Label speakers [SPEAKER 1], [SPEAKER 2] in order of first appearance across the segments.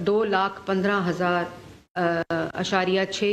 [SPEAKER 1] 2,15,000 6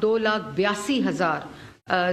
[SPEAKER 1] 2,82,000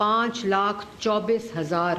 [SPEAKER 1] 5,24,000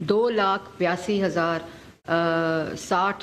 [SPEAKER 1] 2,82,060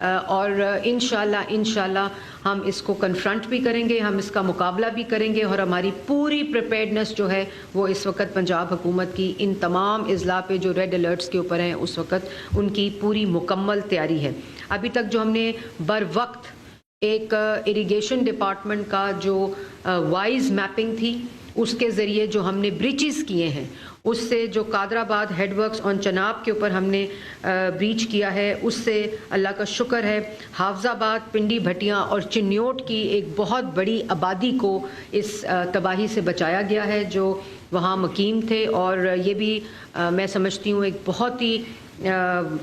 [SPEAKER 1] اور انشاءاللہ ہم اس کو کنفرنٹ بھی کریں گے, ہم اس کا مقابلہ بھی کریں گے, اور ہماری پوری پریپیئرڈنس جو ہے وہ اس وقت پنجاب حکومت کی ان تمام اضلاع پہ جو ریڈ الرٹس کے اوپر ہیں اس وقت ان کی پوری مکمل تیاری ہے. ابھی تک جو ہم نے بر وقت ایک اریگیشن ڈپارٹمنٹ کا جو وائز میپنگ تھی اس کے ذریعے جو ہم نے بریچز کیے ہیں, اس سے جو قادر آباد ہیڈ ورکس آن چناب کے اوپر ہم نے بریچ کیا ہے, اس سے اللہ کا شکر ہے حافظ آباد, پنڈی بھٹیاں اور چنیوٹ کی ایک بہت بڑی آبادی کو اس تباہی سے بچایا گیا ہے جو وہاں مقیم تھے. اور یہ بھی میں سمجھتی ہوں ایک بہت ہی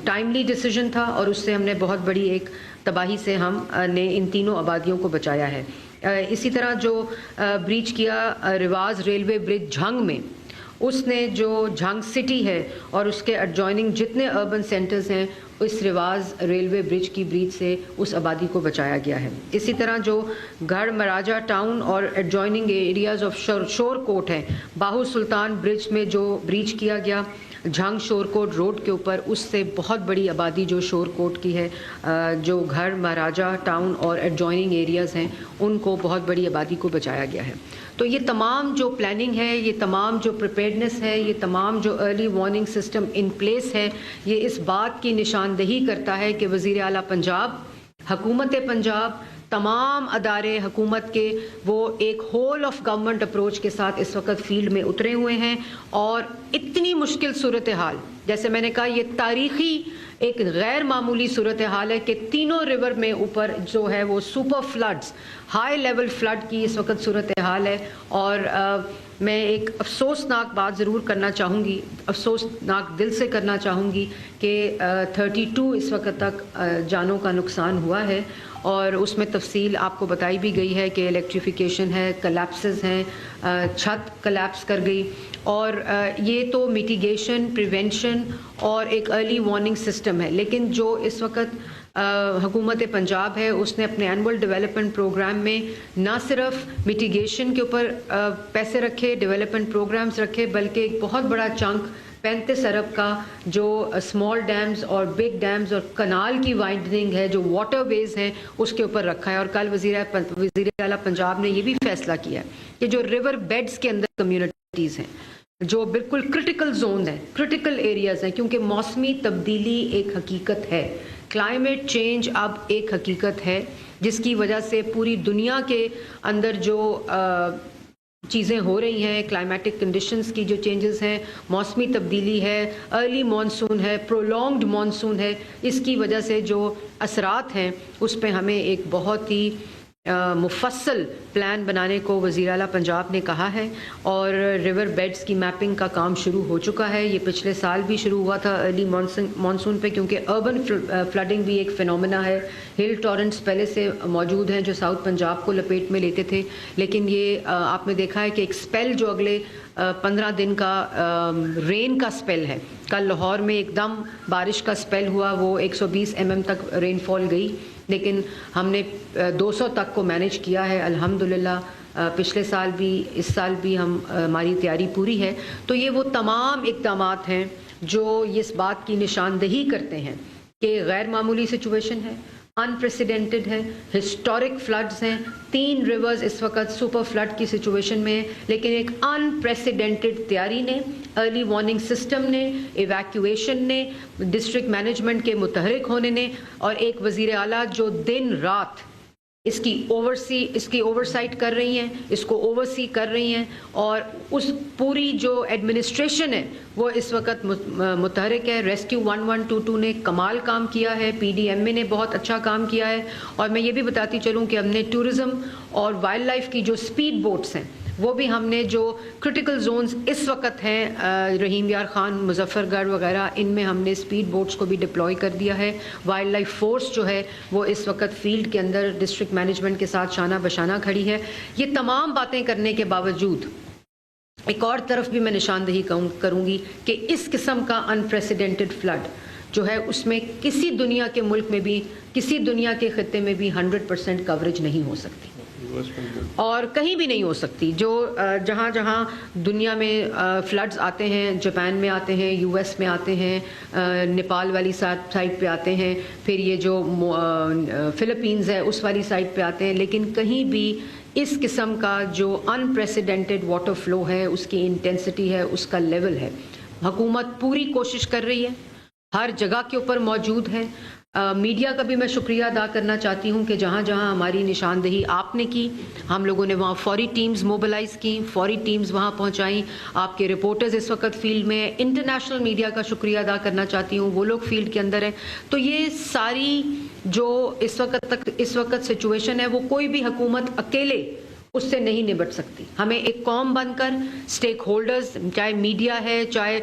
[SPEAKER 1] ٹائملی ڈیسیجن تھا, اور اس سے ہم نے بہت بڑی ایک تباہی سے ہم نے ان تینوں آبادیوں کو بچایا ہے. اسی طرح جو بریچ کیا رواز ریلوے برج جھنگ میں, اس نے جو جھنگ سٹی ہے اور اس کے ایڈجوائننگ جتنے اربن سینٹرز ہیں اس رواز ریلوے برج کی بریچ سے اس آبادی کو بچایا گیا ہے. اسی طرح جو گڑھ مہاراجہ ٹاؤن اور ایڈجوائننگ ایریاز آف شور کوٹ ہیں, باہو سلطان برج میں جو بریچ کیا گیا جھنگ شور کوٹ روڈ کے اوپر, اس سے بہت بڑی آبادی جو شور کوٹ کی ہے, جو گھر مہاراجہ ٹاؤن اور ایڈجوائننگ ایریاز ہیں ان کو بہت بڑی آبادی کو بچایا گیا ہے. تو یہ تمام جو پلاننگ ہے, یہ تمام جو پریپیئرڈنس ہے, یہ تمام جو early warning system in place ہے, یہ اس بات کی نشاندہی کرتا ہے کہ وزیر اعلیٰ پنجاب, حکومت پنجاب, تمام ادارے حکومت کے وہ ایک ہول آف گورنمنٹ اپروچ کے ساتھ اس وقت فیلڈ میں اترے ہوئے ہیں. اور اتنی مشکل صورتحال, جیسے میں نے کہا یہ تاریخی ایک غیر معمولی صورتحال ہے کہ تینوں ریور میں اوپر جو ہے وہ super floods, high level flood کی اس وقت صورتحال ہے. اور میں ایک افسوسناک بات ضرور کرنا چاہوں گی, افسوسناک دل سے کرنا چاہوں گی کہ 32 اس وقت تک جانوں کا نقصان ہوا ہے, اور اس میں تفصیل آپ کو بتائی بھی گئی ہے کہ الیکٹریفیکیشن ہے, کلیپسز ہیں, چھت کلیپس کر گئی. اور یہ تو میٹیگیشن, پریونشن اور ایک ارلی وارننگ سسٹم ہے. لیکن جو اس وقت حکومت پنجاب ہے اس نے اپنے اینول ڈیولپمنٹ پروگرام میں نہ صرف میٹیگیشن کے اوپر پیسے رکھے, ڈیولپمنٹ پروگرامز رکھے, بلکہ ایک بہت بڑا چنک 35 ارب کا جو اسمال ڈیمز اور بگ ڈیمز اور کنال کی وائڈننگ ہے, جو واٹر ویز ہیں, اس کے اوپر رکھا ہے. اور کل وزیر اعلیٰ پنجاب نے یہ بھی فیصلہ کیا ہے کہ جو ریور بیڈز کے اندر کمیونٹیز ہیں جو بالکل کرٹیکل زون ہیں, کرٹیکل ایریاز ہیں, کیونکہ موسمی تبدیلی ایک حقیقت ہے, کلائمیٹ چینج اب ایک حقیقت ہے, جس کی وجہ سے پوری دنیا کے اندر جو چیزیں ہو رہی ہیں, کلائمیٹک کنڈیشنز کی جو چینجز ہیں, موسمی تبدیلی ہے, ارلی مانسون ہے, پرولونگڈ مانسون ہے, اس کی وجہ سے جو اثرات ہیں اس پہ ہمیں ایک بہت ہی مفصل پلان بنانے کو وزیر اعلیٰ پنجاب نے کہا ہے. اور ریور بیڈز کی میپنگ کا کام شروع ہو چکا ہے. یہ پچھلے سال بھی شروع ہوا تھا ارلی مانسون پہ, کیونکہ اربن فلڈنگ بھی ایک فینومینا ہے. ہل ٹورنٹس پہلے سے موجود ہیں جو ساؤتھ پنجاب کو لپیٹ میں لیتے تھے, لیکن یہ آپ نے دیکھا ہے کہ ایک سپیل جو اگلے 15 دن کا رین کا سپیل ہے. کل لاہور میں ایک دم بارش کا سپیل ہوا, وہ 120 mm تک رین فال گئی, لیکن ہم نے 200 تک کو مینیج کیا ہے الحمدللہ. پچھلے سال بھی اس سال بھی ہماری تیاری پوری ہے. تو یہ وہ تمام اقدامات ہیں جو اس بات کی نشاندہی کرتے ہیں کہ غیر معمولی سچویشن ہے, انپریسیڈنٹڈ ہے, ہسٹورک فلڈز ہیں, 3 ریورز اس وقت سپر فلڈ کی سچویشن میں ہیں, لیکن ایک انپریسیڈنٹڈ تیاری نے, ارلی وارننگ سسٹم نے, ایویکویشن نے, ڈسٹرکٹ مینجمنٹ کے متحرک ہونے نے, اور ایک وزیر اعلیٰ جو دن رات اس کی اوورسائٹ کر رہی ہیں, اس کو اوورسی کر رہی ہیں, اور اس پوری جو ایڈمنسٹریشن ہے وہ اس وقت متحرک ہے. ریسکیو 1122 نے کمال کام کیا ہے, پی ڈی ایم اے نے بہت اچھا کام کیا ہے. اور میں یہ بھی بتاتی چلوں کہ ہم نے ٹورزم اور وائلڈ لائف کی جو سپیڈ بوٹس ہیں وہ بھی ہم نے, جو کرٹیکل زونز اس وقت ہیں رحیم یار خان, مظفر گڑھ وغیرہ, ان میں ہم نے سپیڈ بوٹس کو بھی ڈپلوائے کر دیا ہے. وائلڈ لائف فورس جو ہے وہ اس وقت فیلڈ کے اندر ڈسٹرکٹ مینجمنٹ کے ساتھ شانہ بشانہ کھڑی ہے. یہ تمام باتیں کرنے کے باوجود ایک اور طرف بھی میں نشاندہی کروں گی کہ اس قسم کا انپریسیڈنٹڈ فلڈ جو ہے اس میں کسی دنیا کے ملک میں بھی, کسی دنیا کے خطے میں بھی 100% کوریج نہیں ہو سکتی. اور کہیں بھی نہیں ہو سکتی. جو جہاں جہاں دنیا میں فلڈز آتے ہیں، جاپان میں آتے ہیں، یو ایس میں آتے ہیں، نیپال والی سائڈ پہ آتے ہیں، پھر یہ جو فلپینز ہے اس والی سائڈ پہ آتے ہیں، لیکن کہیں بھی اس قسم کا جو انپریسیڈنٹڈ واٹر فلو ہے، اس کی انٹینسٹی ہے، اس کا لیول ہے. حکومت پوری کوشش کر رہی ہے، ہر جگہ کے اوپر موجود ہے. میڈیا کا بھی میں شکریہ ادا کرنا چاہتی ہوں کہ جہاں جہاں ہماری نشاندہی آپ نے کی، ہم لوگوں نے وہاں فوری ٹیمز موبلائز کی، فوری ٹیمز وہاں پہنچائیں. آپ کے رپورٹرز اس وقت فیلڈ میں ہیں. انٹرنیشنل میڈیا کا شکریہ ادا کرنا چاہتی ہوں، وہ لوگ فیلڈ کے اندر ہیں. تو یہ ساری جو اس وقت سچویشن ہے، وہ کوئی بھی حکومت اکیلے اس سے نہیں نبٹ سکتی. ہمیں ایک قوم بن کر سٹیک ہولڈرز، چاہے میڈیا ہے، چاہے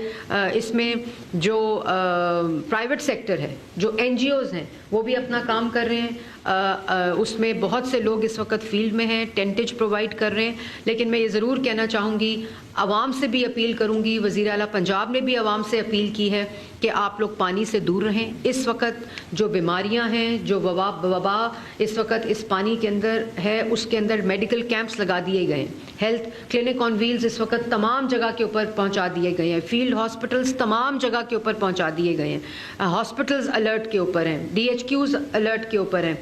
[SPEAKER 1] اس میں جو پرائیویٹ سیکٹر ہے، جو این جی اوز ہیں، وہ بھی اپنا کام کر رہے ہیں. اس میں بہت سے لوگ اس وقت فیلڈ میں ہیں، ٹینٹیج پرووائڈ کر رہے ہیں. لیکن میں یہ ضرور کہنا چاہوں گی، عوام سے بھی اپیل کروں گی، وزیر اعلیٰ پنجاب نے بھی عوام سے اپیل کی ہے کہ آپ لوگ پانی سے دور رہیں. اس وقت جو بیماریاں ہیں، جو وبا اس وقت اس پانی کے اندر ہے، اس کے اندر میڈیکل کیمپس لگا دیے گئے ہیں. ہیلتھ کلینک آن ویلز اس وقت تمام جگہ کے اوپر پہنچا دیے گئے ہیں. فیلڈ ہاسپٹلز تمام جگہ کے اوپر پہنچا دیے گئے ہیں. ہاسپٹلز الرٹ کے اوپر ہیں، ڈی ایچ کیوز الرٹ کے اوپر ہیں،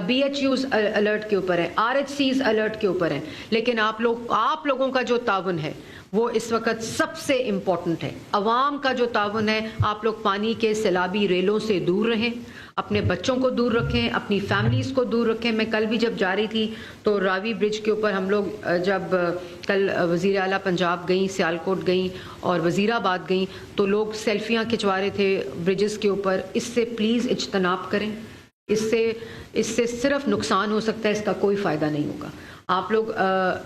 [SPEAKER 1] بی ایچ یوز الرٹ کے اوپر ہیں، آر ایچ سیز الرٹ کے اوپر ہیں. لیکن آپ لوگوں کا جو تعاون ہے وہ اس وقت سب سے امپورٹنٹ ہے. عوام کا جو تعاون ہے، آپ لوگ پانی کے سیلابی ریلوں سے دور رہیں، اپنے بچوں کو دور رکھیں، اپنی فیملیز کو دور رکھیں. میں کل بھی جب جا رہی تھی تو راوی برج کے اوپر ہم لوگ جب کل وزیر اعلیٰ پنجاب گئیں، سیالکوٹ گئیں اور وزیر آباد گئیں، تو لوگ سیلفیاں کھنچوا رہے تھے برجز کے اوپر. اس سے پلیز اجتناب کریں. اس سے صرف نقصان ہو سکتا ہے، اس کا کوئی فائدہ نہیں ہوگا. آپ لوگ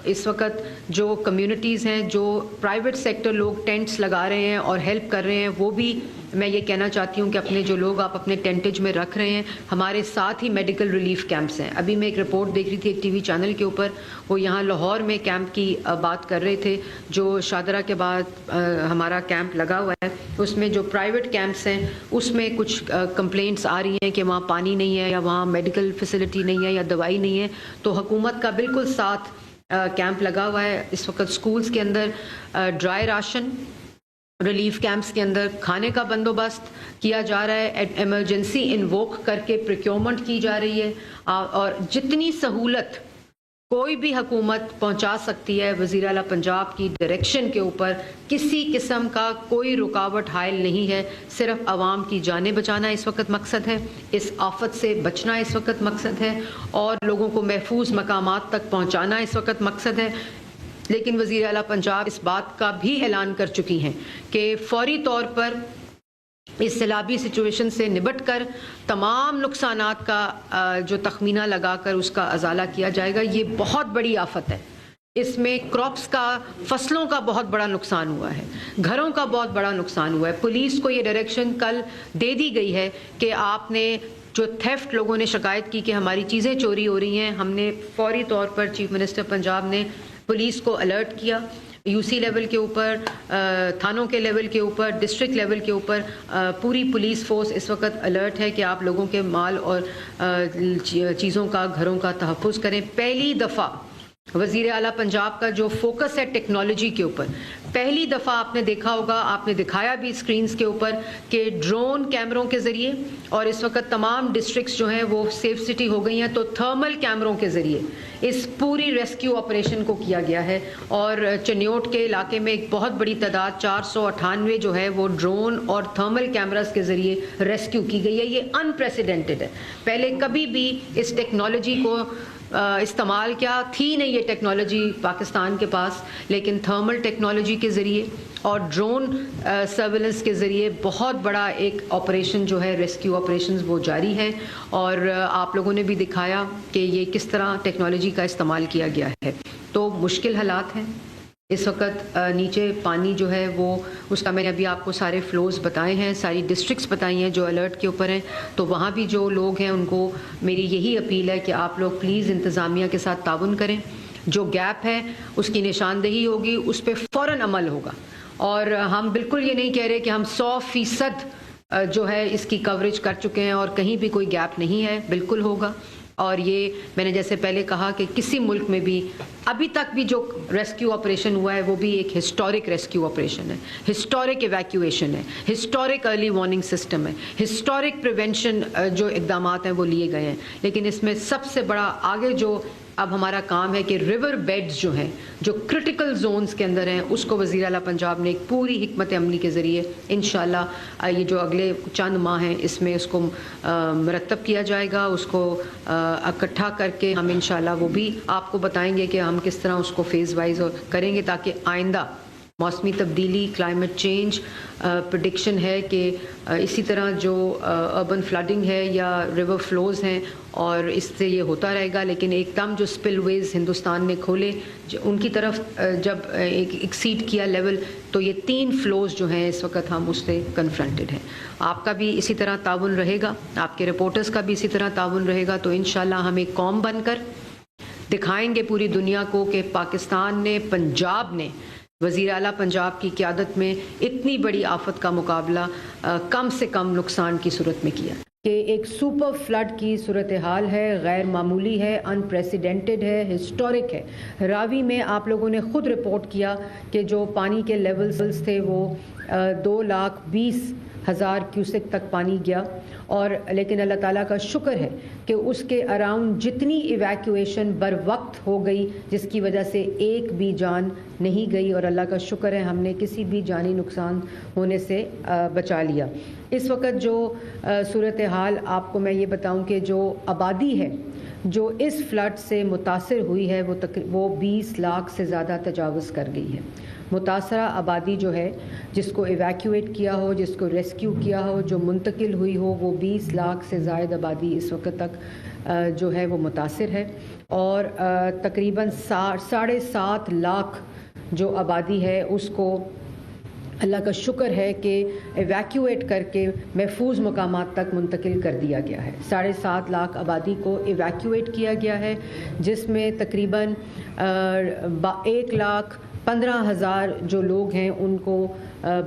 [SPEAKER 1] اس وقت جو کمیونٹیز ہیں، جو پرائیویٹ سیکٹر لوگ ٹینٹس لگا رہے ہیں اور ہیلپ کر رہے ہیں، وہ بھی میں یہ کہنا چاہتی ہوں کہ اپنے جو لوگ آپ اپنے ٹینٹیج میں رکھ رہے ہیں، ہمارے ساتھ ہی میڈیکل ریلیف کیمپس ہیں. ابھی میں ایک رپورٹ دیکھ رہی تھی ایک ٹی وی چینل کے اوپر، وہ یہاں لاہور میں کیمپ کی بات کر رہے تھے، جو شادرہ کے بعد ہمارا کیمپ لگا ہوا ہے. اس میں جو پرائیویٹ کیمپس ہیں، اس میں کچھ کمپلینٹس آ رہی ہیں کہ وہاں پانی نہیں ہے، یا وہاں میڈیکل فیسلٹی نہیں ہے، یا دوائی نہیں ہے. تو حکومت کا بالکل ساتھ کیمپ لگا ہوا ہے. اس وقت سکولز کے اندر ڈرائی راشن، ریلیف کیمپس کے اندر کھانے کا بندوبست کیا جا رہا ہے. ایمرجنسی انووک کر کے پروکیورمنٹ کی جا رہی ہے. اور جتنی سہولت کوئی بھی حکومت پہنچا سکتی ہے وزیر اعلیٰ پنجاب کی ڈائریکشن کے اوپر، کسی قسم کا کوئی رکاوٹ حائل نہیں ہے. صرف عوام کی جانیں بچانا اس وقت مقصد ہے، اس آفت سے بچنا اس وقت مقصد ہے، اور لوگوں کو محفوظ مقامات تک پہنچانا اس وقت مقصد ہے. لیکن وزیر اعلیٰ پنجاب اس بات کا بھی اعلان کر چکی ہیں کہ فوری طور پر اس سیلابی سچویشن سے نبٹ کر تمام نقصانات کا جو تخمینہ لگا کر اس کا ازالہ کیا جائے گا. یہ بہت بڑی آفت ہے. اس میں کراپس کا، فصلوں کا بہت بڑا نقصان ہوا ہے، گھروں کا بہت بڑا نقصان ہوا ہے. پولیس کو یہ ڈائریکشن کل دے دی گئی ہے کہ آپ نے جو تھیفٹ لوگوں نے شکایت کی کہ ہماری چیزیں چوری ہو رہی ہیں، ہم نے فوری طور پر چیف منسٹر پنجاب نے پولیس کو الرٹ کیا. یو سی لیول کے اوپر، تھانوں کے لیول کے اوپر، ڈسٹرکٹ لیول کے اوپر پوری پولیس فورس اس وقت الرٹ ہے کہ آپ لوگوں کے مال اور چیزوں کا، گھروں کا تحفظ کریں. پہلی دفعہ وزیر اعلیٰ پنجاب کا جو فوکس ہے ٹیکنالوجی کے اوپر، پہلی دفعہ آپ نے دیکھا ہوگا، آپ نے دکھایا بھی اسکرینز کے اوپر کہ ڈرون کیمروں کے ذریعے، اور اس وقت تمام ڈسٹرکٹس جو ہیں وہ سیف سٹی ہو گئی ہیں، تو تھرمل کیمروں کے ذریعے اس پوری ریسکیو آپریشن کو کیا گیا ہے. اور چنیوٹ کے علاقے میں ایک بہت بڑی تعداد 498 جو ہے وہ ڈرون اور تھرمل کیمراز کے ذریعے ریسکیو کی گئی ہے. یہ انپریسیڈنٹڈ ہے. پہلے کبھی بھی اس ٹیکنالوجی کو استعمال کیا تھی نہیں یہ ٹیکنالوجی پاکستان کے پاس، لیکن تھرمل ٹیکنالوجی کے ذریعے اور ڈرون سرویلنس کے ذریعے بہت بڑا ایک آپریشن جو ہے، ریسکیو آپریشنز وہ جاری ہے. اور آپ لوگوں نے بھی دکھایا کہ یہ کس طرح ٹیکنالوجی کا استعمال کیا گیا ہے. تو مشکل حالات ہیں اس وقت. نیچے پانی جو ہے وہ، اس کا میں نے ابھی آپ کو سارے فلوز بتائے ہیں، ساری ڈسٹرکٹس بتائی ہیں جو الرٹ کے اوپر ہیں. تو وہاں بھی جو لوگ ہیں ان کو میری یہی اپیل ہے کہ آپ لوگ پلیز انتظامیہ کے ساتھ تعاون کریں. جو گیپ ہے اس کی نشاندہی ہوگی، اس پہ فوراً عمل ہوگا. اور ہم بالکل یہ نہیں کہہ رہے کہ ہم 100% جو ہے اس کی کوریج کر چکے ہیں اور کہیں بھی کوئی گیپ نہیں ہے، بالکل ہوگا. اور یہ میں نے جیسے پہلے کہا کہ کسی ملک میں بھی ابھی تک بھی جو ریسکیو آپریشن ہوا ہے وہ بھی ایک ہسٹورک ریسکیو آپریشن ہے، ہسٹورک ایویکویشن ہے، ہسٹورک ارلی وارننگ سسٹم ہے، ہسٹورک پریونشن جو اقدامات ہیں وہ لیے گئے ہیں. لیکن اس میں سب سے بڑا آگے جو اب ہمارا کام ہے کہ ریور بیڈز جو ہیں جو کرٹیکل زونز کے اندر ہیں اس کو وزیر اعلیٰ پنجاب نے ایک پوری حکمت عملی کے ذریعے انشاءاللہ یہ جو اگلے چند ماہ ہیں اس میں اس کو مرتب کیا جائے گا. اس کو اکٹھا کر کے ہم انشاءاللہ وہ بھی آپ کو بتائیں گے کہ ہم کس طرح اس کو فیز وائز کریں گے تاکہ آئندہ موسمی تبدیلی، کلائمیٹ چینج پریڈکشن ہے کہ اسی طرح جو اربن فلڈنگ ہے یا ریور فلوز ہیں اور اس سے یہ ہوتا رہے گا. لیکن ایک دم جو سپل ویز ہندوستان نے کھولے ان کی طرف جب ایکسیڈ کیا لیول تو یہ 3 فلوز جو ہیں اس وقت ہم اس سے کنفرنٹڈ ہیں. آپ کا بھی اسی طرح تعاون رہے گا، آپ کے رپورٹرز کا بھی اسی طرح تعاون رہے گا. تو انشاءاللہ ہم ایک قوم بن کر دکھائیں گے پوری دنیا کو کہ پاکستان نے، پنجاب نے وزیر اعلیٰ پنجاب کی قیادت میں اتنی بڑی آفت کا مقابلہ کم سے کم نقصان کی صورت میں کیا کہ ایک سپر فلڈ کی صورتحال ہے، غیر معمولی ہے، ان پریسیڈنٹڈ ہے، ہسٹورک ہے. راوی میں آپ لوگوں نے خود رپورٹ کیا کہ جو پانی کے لیولز تھے وہ 2,20,000 کیوسک تک پانی گیا. اور لیکن اللہ تعالیٰ کا شکر ہے کہ اس کے اراؤنڈ جتنی ایویکویشن بر وقت ہو گئی جس کی وجہ سے ایک بھی جان نہیں گئی، اور اللہ کا شکر ہے ہم نے کسی بھی جانی نقصان ہونے سے بچا لیا. اس وقت جو صورتحال آپ کو میں یہ بتاؤں کہ جو آبادی ہے جو اس فلڈ سے متاثر ہوئی ہے وہ 20 لاکھ سے زیادہ تجاوز کر گئی ہے. متاثرہ آبادی جو ہے جس کو ایویکویٹ کیا ہو، جس کو ریسکیو کیا ہو، جو منتقل ہوئی ہو، وہ 20 لاکھ سے زائد آبادی اس وقت تک جو ہے وہ متاثر ہے. اور تقریباً 7.5 لاکھ جو آبادی ہے اس کو اللہ کا شکر ہے کہ ایویکویٹ کر کے محفوظ مقامات تک منتقل کر دیا گیا ہے. 7.5 لاکھ آبادی کو ایویکویٹ کیا گیا ہے جس میں تقریباً 1,15,000 جو لوگ ہیں ان کو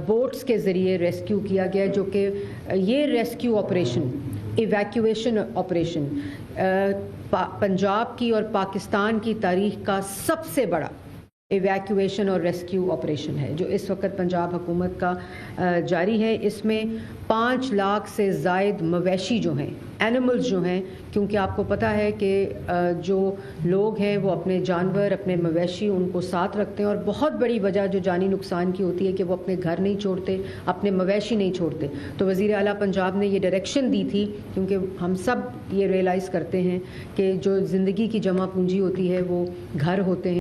[SPEAKER 1] بوٹس کے ذریعے ریسکیو کیا گیا، جو کہ یہ rescue operation, evacuation operation Punjab کی اور پاکستان کی تاریخ کا سب سے بڑا ایویکویشن اور ریسکیو آپریشن ہے جو اس وقت پنجاب حکومت کا جاری ہے. اس میں 5 لاکھ سے زائد مویشی جو ہیں، اینیملز جو ہیں، کیونکہ آپ کو پتہ ہے کہ جو لوگ ہیں وہ اپنے جانور، اپنے مویشی ان کو ساتھ رکھتے ہیں، اور بہت بڑی وجہ جو جانی نقصان کی ہوتی ہے کہ وہ اپنے گھر نہیں چھوڑتے، اپنے مویشی نہیں چھوڑتے. تو وزیر اعلیٰ پنجاب نے یہ ڈائریکشن دی تھی کیونکہ ہم سب یہ ریئلائز کرتے ہیں کہ جو زندگی کی جمع پونجی ہوتی ہے وہ گھر ہوتے ہیں.